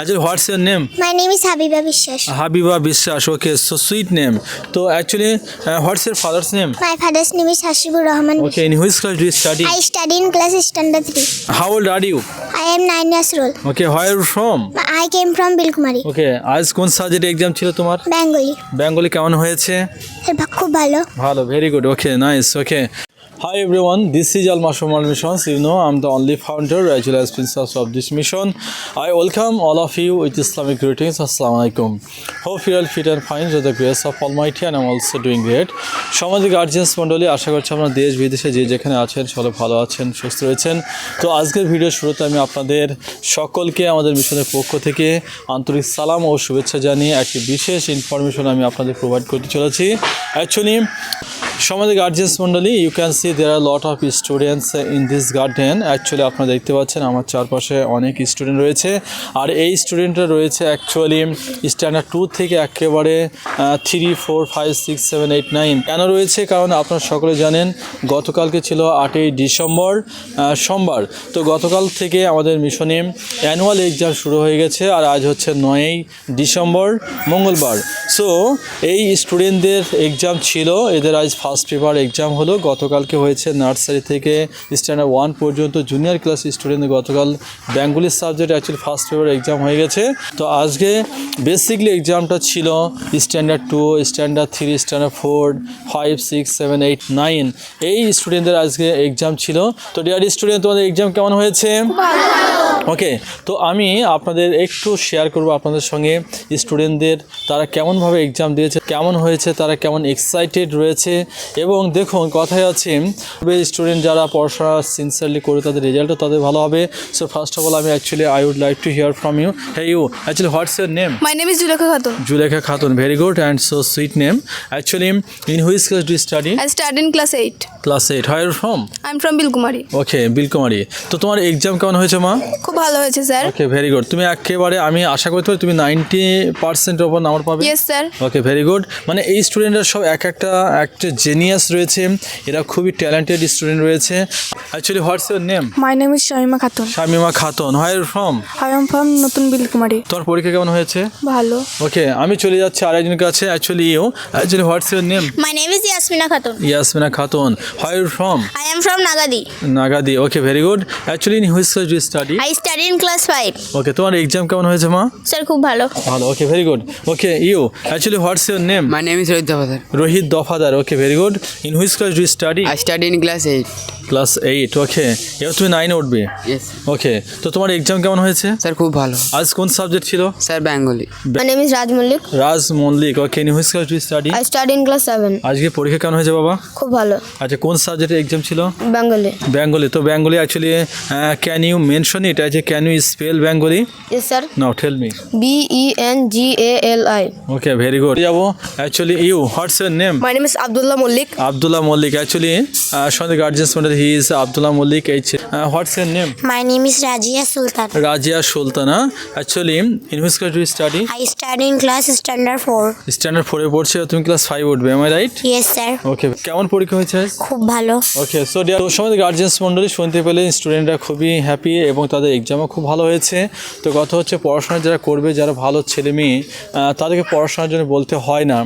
Actually, what's your name? My name is Habiba Bishwash. Habiba Bishwash. Okay, so sweet name. So actually, what's your father's name? My father's name is Hashibur Rahman. Okay, in which class do you study? I study in class standard 3. How old are you? I am 9 years old. Okay, where are you from? I came from Bilkumari, Okay, আজ কোন subject exam ছিল তোমার? Bengali. Bengali কেমন হয়েছে? খুব ভালো। ভালো, very good. Okay, nice. Okay. Hi everyone, this is Al Mashumal Missions. You know, I'm the only founder as well as princess of this mission. I welcome all of you with Islamic greetings. Assalamu alaikum. Hope you all fit and fine with the grace of Almighty, and I'm also doing great. সমাজে guardians মণ্ডলী, আশা করছি আপনারা দেশ বিদেশে যে যেখানে আছেন সবাই ভালো আছেন, সুস্থ রয়েছেন। তো আজকের ভিডিও শুরুতে আমি আপনাদের সকলকে আমাদের মিশনের পক্ষ থেকে আন্তরিক সালাম ও শুভেচ্ছা জানিয়ে একটি বিশেষ ইনফরমেশন আমি আপনাদের প্রোভাইড করতে চলেছি। অ্যাকচুয়ালি সমাজে গার্জিয়ান্স মণ্ডলী, you can see there are lot of students in this garden. Actually আপনারা দেখতে পাচ্ছেন আমার চারপাশে অনেক স্টুডেন্ট রয়েছে, আর এই স্টুডেন্টরা রয়েছে অ্যাকচুয়ালি স্ট্যান্ডার্ড 2 থেকে একেবারে 3, 4, 5, 6, 7, 8, 9 কেন রয়েছে? কারণ আপনারা সকলে জানেন গতকালকে ছিল 8ই ডিসেম্বর সোমবার। তো গতকাল থেকে আমাদের মিশনে অ্যানুয়াল এক্সাম শুরু হয়ে গেছে, আর আজ হচ্ছে 9ই ডিসেম্বর মঙ্গলবার। সো এই স্টুডেন্টদের এক্সাম ছিল, এদের আজ ফার্স্ট পেপার এক্সাম হলো। গতকালকে হয়েছে নার্সারি থেকে স্ট্যান্ডার্ড 1 পর্যন্ত জুনিয়র ক্লাস স্টুডেন্টদের গতকাল Bengali subject actually first paper exam হয়ে গেছে। তো আজকে বেসিকলি এক্সামটা ছিল স্ট্যান্ডার্ড 2, স্ট্যান্ডার্ড 3, স্ট্যান্ডার্ড 4, 5, 6, 7, 8, 9 এই স্টুডেন্টদের আজকে এক্সাম ছিল। তো ডিয়ার স্টুডেন্ট, তোমাদের এক্সাম কেমন হয়েছে? ওকে, তো আমি আপনাদের একটু শেয়ার করব আপনাদের সঙ্গে স্টুডেন্টদের তারা কেমনভাবে এক্সাম দিয়েছে, কেমন হয়েছে, তারা কেমন এক্সাইটেড রয়েছে। এবং দেখুন কথায় আছে স্টুডেন্ট যারা পড়াশোনা সিনসিয়ারলি করে তাদের রেজাল্টও তাদের ভালো হবে। সো ফার্স্ট অফ অল আমি actually I would like to hear from you. Hey you, actually what's your name? My name is Julekha Khatun. Julekha Khatun, very good and so sweet name. Actually, in which class do you study? I study in class 8. Class 8. Where are you from? I'm from Bilkumari. Okay, Bilkumari. তো তোমার exam কেমন হয়েছে মা? খুব ভালো হয়েছে sir. Okay, very good. তুমি একেবারে আমি আশা করতে পারি তুমি 90% ওপর নাম্বার পাবে। Yes sir. Okay, very good. মানে এই স্টুডেন্টরা সব একটা জেনিয়াস রয়েছে, এরা খুবই ট্যালেন্টেড স্টুডেন্ট রয়েছে। Actually what's your name? My name is Shamima Khatun. Shamima Khatun. Where you from? I am from নতুন বিলকুমারি। তোমার পরীক্ষা কেমন হয়েছে? ভালো। ওকে, আমি চলে যাচ্ছি আরেকজনের কাছে। Actually what's your name? My name is Yasmina Khatun. Yasmina Khatun. Where you from? I am from Nagadi. Nagadi. Okay, very good. Actually in which class do you study? I study in class 5. Okay, তোমার exam কেমন হয়েছে মা? Sir খুব ভালো। ভালো। Okay, very good. Okay, you actually what's your name? My name is Rohit Dafadar. Rohit Dafadar. Okay, very good. In which class do you study? I study in class 8. Class 8। Okay, এবার তুমি 9 উঠবে। Yes. ওকে, তো তোমার exam কেমন হয়েছে? Sir খুব ভালো। আজ কোন সাবজেক্ট ছিল? Sir Bengali. My name is Raj Mullik. Raj Mullik. Okay, in which class do you study? I study in class 7. আজকে পরীক্ষা কেমন হয়েছে বাবা? খুব ভালো। আচ্ছা, কোন সাবজেক্টের এক্সাম ছিল? Bengali. বেঙ্গলি। তো Bengali actually can you mention it? Can you spell Bengali? Yes sir. Now tell me. Bengali. Okay, very good. যাবো actually you what's your name? My name is Abdullah Mullik. Abdullah Mullik. Actually, Shonda Guardians Model, he is Abdullah Mullik. What's your name? My name is Rajia Sultan. Rajia Sultana. Actually, in which class do you study? I study in class standard 4. Standard 4 এ পড়ছে, তুমি class 5 উঠবে, am I right? Yes sir. ওকে, কেমন পরীক্ষা হয়েছে? খুব ভালো। ওকে, so dear সমাজের guardians মণ্ডলী, শুনতে পেলে স্টুডেন্টরা খুবই হ্যাপি এবং তাদের এক্সামও খুব ভালো হয়েছে। তো কথা হচ্ছে পড়াশোনা যারা করবে, যারা ভালো ছেলে মেয়ে, তাদেরকে পড়াশোনার জন্য বলতে হয় না।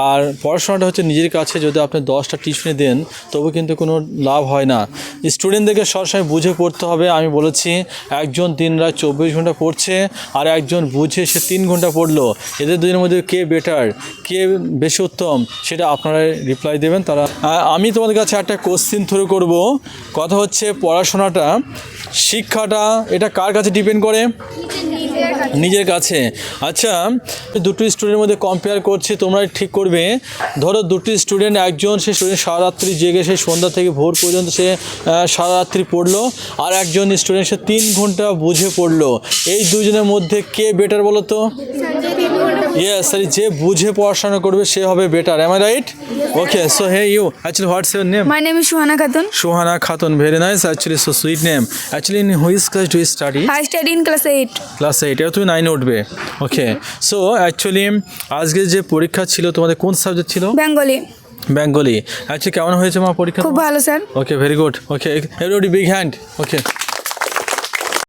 আর পড়াশোনাটা হচ্ছে নিজের কাছে, যদি আপনি 10টা টিউশনি দেন তবু কিন্তু কোনো লাভ হয় না। স্টুডেন্টদেরকে সবসময় বুঝে পড়তে হবে। আমি বলেছি একজন দিনরাত 24 ঘন্টা পড়ছে, আর একজন বুঝে সে 3 ঘন্টা পড়লো। এদের দুজনের মধ্যে কে বেটার, কে বেশি উত্তম, সেটা আপনারা রিপ্লাই দেবেন। তারা আমি তোমাদের কাছে একটা কোশ্চিন থ্রো করব। কথা হচ্ছে পড়াশোনাটা, শিক্ষাটা এটা কার কাছে ডিপেন্ড করে? নিজের কাছে। আচ্ছা, দুটো স্টুডেন্টের মধ্যে কম্পেয়ার করছি, তোমরা ঠিক করবে। ধরো দুটি স্টুডেন্ট, একজন সে স্টুডেন্ট সারা রাত্রি জেগে সে সন্ধ্যা থেকে ভোর পর্যন্ত সে সারা রাত্রি পড়লো, আর একজন স্টুডেন্ট সে 3 ঘন্টা বুঝে পড়লো। এই দুজনের মধ্যে কে বেটার বলো তো? ইয়েস স্যার, যে বুঝে পড়াশোনা করবে সে হবে better, am I right? Okay, so hey you actually what's your name? My name is Shuhana Khatun. Suhana Khatun, very nice. Actually, so sweet name. Actually, in which class do you study? I study in class 8. Class 8। এবার তুমি 9 উঠবে। ওকে, so actually আজকে যে পরীক্ষা ছিল তোমাদের কোন subject ছিল? Bengali. বেঙ্গলি। অ্যাকচুয়ালি কেমন হয়েছে মা পরীক্ষা? খুব ভালো স্যার। Okay, very good. ওকে, এভরিবডি বিগ হ্যান্ড। ওকে।